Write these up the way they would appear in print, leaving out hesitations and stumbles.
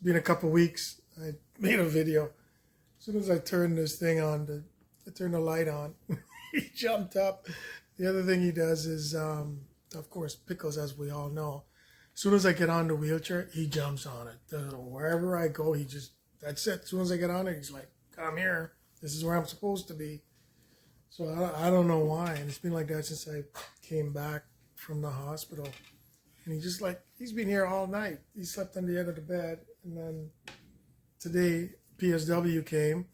been a couple weeks. I made a video. As soon as I turned this thing on, I turned the light on, he jumped up. The other thing he does is, of course, Pickles, as we all know. As soon as I get on the wheelchair, he jumps on it. Wherever I go, that's it. As soon as I get on it, he's like, come here. This is where I'm supposed to be. So I don't know why. And it's been like that since I came back from the hospital. And he's been here all night. He slept on the end of the bed. And then today, Psw came.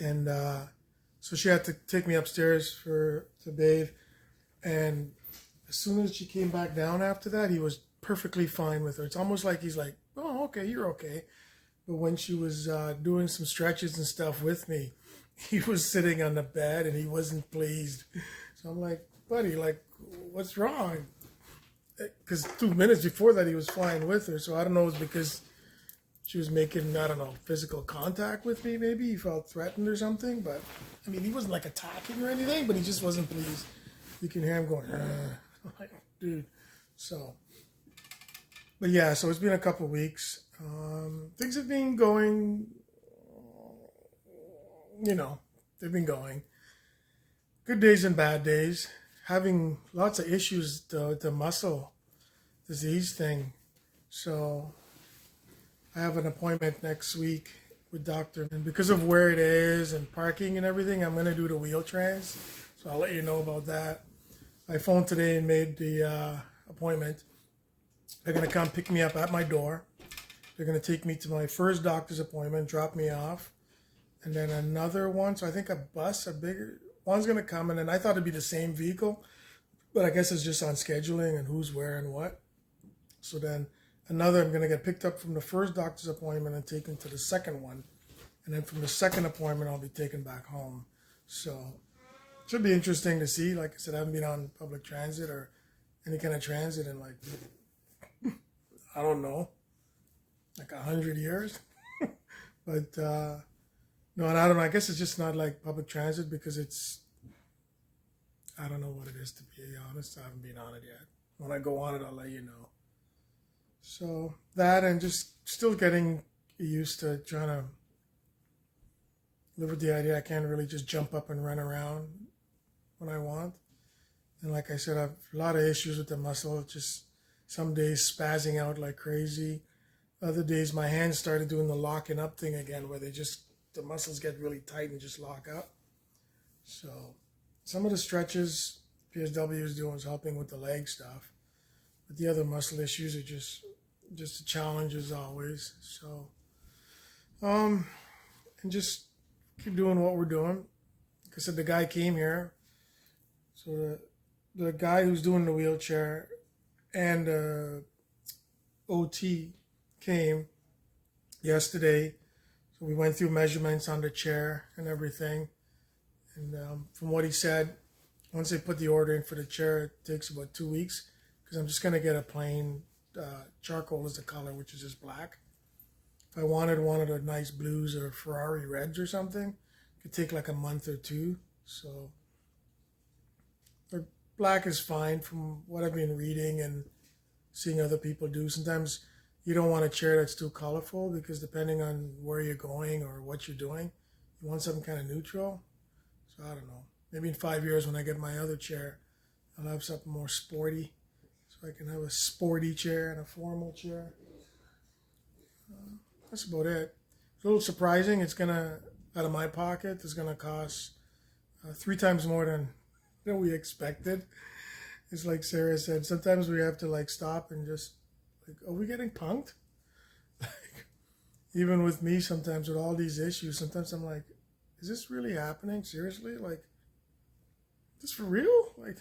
And so she had to take me upstairs to bathe. And as soon as she came back down after that, he was perfectly fine with her. It's almost like he's like, oh, okay, you're okay. But when she was doing some stretches and stuff with me, he was sitting on the bed and he wasn't pleased. So I'm like, buddy, like, what's wrong? Because 2 minutes before that, he was fine with her. So I don't know, it's because she was making, I don't know, physical contact with me, maybe. He felt threatened or something. But, I mean, he wasn't like attacking or anything, but he just wasn't pleased. You can hear him going, I'm like, dude. So, but yeah, so it's been a couple weeks. Things have been going, they've been going. Good days and bad days. Having lots of issues, the muscle disease thing. So I have an appointment next week with doctor. And because of where it is and parking and everything, I'm going to do the wheel trans. So I'll let you know about that. I phoned today and made the appointment. They're going to come pick me up at my door. They're going to take me to my first doctor's appointment, drop me off. And then another one, so I think a bigger one's going to come. And then I thought it'd be the same vehicle, but I guess it's just on scheduling and who's where and what. So then I'm going to get picked up from the first doctor's appointment and taken to the second one. And then from the second appointment, I'll be taken back home. So it should be interesting to see. Like I said, I haven't been on public transit or any kind of transit in like, I don't know, like 100 years. But no, and I don't know. I guess it's just not like public transit because I don't know what it is, to be honest. I haven't been on it yet. When I go on it, I'll let you know. So that, and just still getting used to trying to live with the idea I can't really just jump up and run around when I want. And like I said, I have a lot of issues with the muscle. Just some days spazzing out like crazy. Other days my hands started doing the locking up thing again, where the muscles get really tight and just lock up. So some of the stretches PSW is doing is helping with the leg stuff. But the other muscle issues are just a challenge as always. So, and just keep doing what we're doing. Like I said, the guy came here. So the guy who's doing the wheelchair and OT came yesterday. So we went through measurements on the chair and everything. And from what he said, once they put the order in for the chair, it takes about 2 weeks, because I'm just going to get a plain charcoal as the color, which is just black. If I wanted one of the nice blues or Ferrari reds or something, it could take like a month or two. So the black is fine from what I've been reading and seeing other people do. Sometimes you don't want a chair that's too colorful, because depending on where you're going or what you're doing, you want something kind of neutral. So I don't know. Maybe in 5 years when I get my other chair, I'll have something more sporty. So I can have a sporty chair and a formal chair. That's about it. It's a little surprising. It's gonna, out of my pocket, it's gonna cost 3 times more than we expected. It's like Sarah said, sometimes we have to like stop and just like, are we getting punked? Like, even with me sometimes with all these issues, sometimes I'm like, is this really happening? Seriously? Like, is this for real? Like,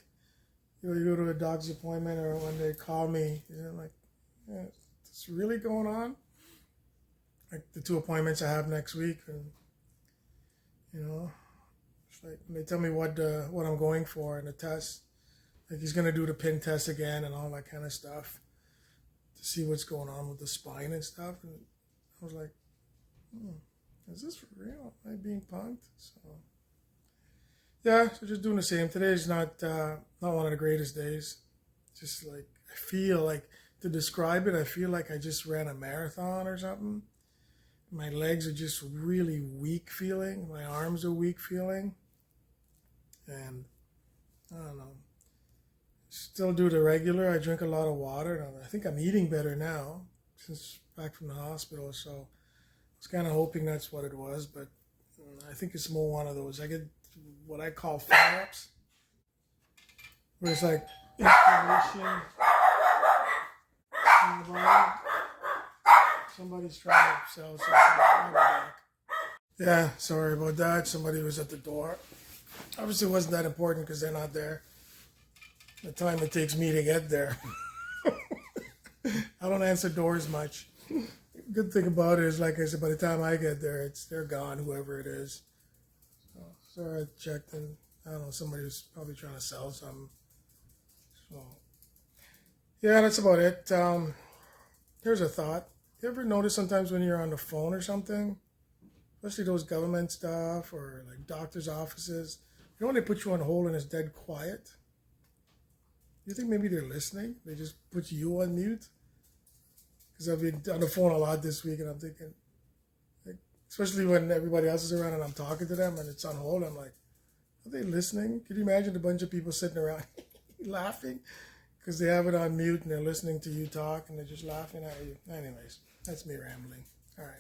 you go to a doctor's appointment, or when they call me, like, yeah, is this really going on? Like the 2 appointments I have next week, and it's like when they tell me what I'm going for in the test, like he's gonna do the pin test again and all that kind of stuff to see what's going on with the spine and stuff. And I was like, is this for real? Am I being punked? So yeah, so just doing the same. Today's not one of the greatest days. Just like I feel like to describe it. I feel like I just ran a marathon or something. My legs are just really weak feeling. My arms are weak feeling. And I don't know. Still do the regular. I drink a lot of water. I think I'm eating better now since back from the hospital. So I was kind of hoping that's what it was. But I think it's more one of those. I get what I call flare-ups. Where it's like inflammation in the body. Somebody's trying to sell something. Yeah, sorry about that. Somebody was at the door. Obviously, it wasn't that important because they're not there. The time it takes me to get there. I don't answer doors much. Good thing about it is, like I said, by the time I get there, they're gone, whoever it is. So, sorry, I checked and I don't know, somebody was probably trying to sell something. So, yeah, that's about it. Here's a thought. You ever notice sometimes when you're on the phone or something, especially those government stuff or like doctor's offices, you know when they put you on hold and it's dead quiet? You think maybe they're listening? They just put you on mute? Because I've been on the phone a lot this week and I'm thinking, like, especially when everybody else is around and I'm talking to them and it's on hold, I'm like, are they listening? Can you imagine a bunch of people sitting around laughing? Because they have it on mute and they're listening to you talk and they're just laughing at you. Anyways, that's me rambling. All right.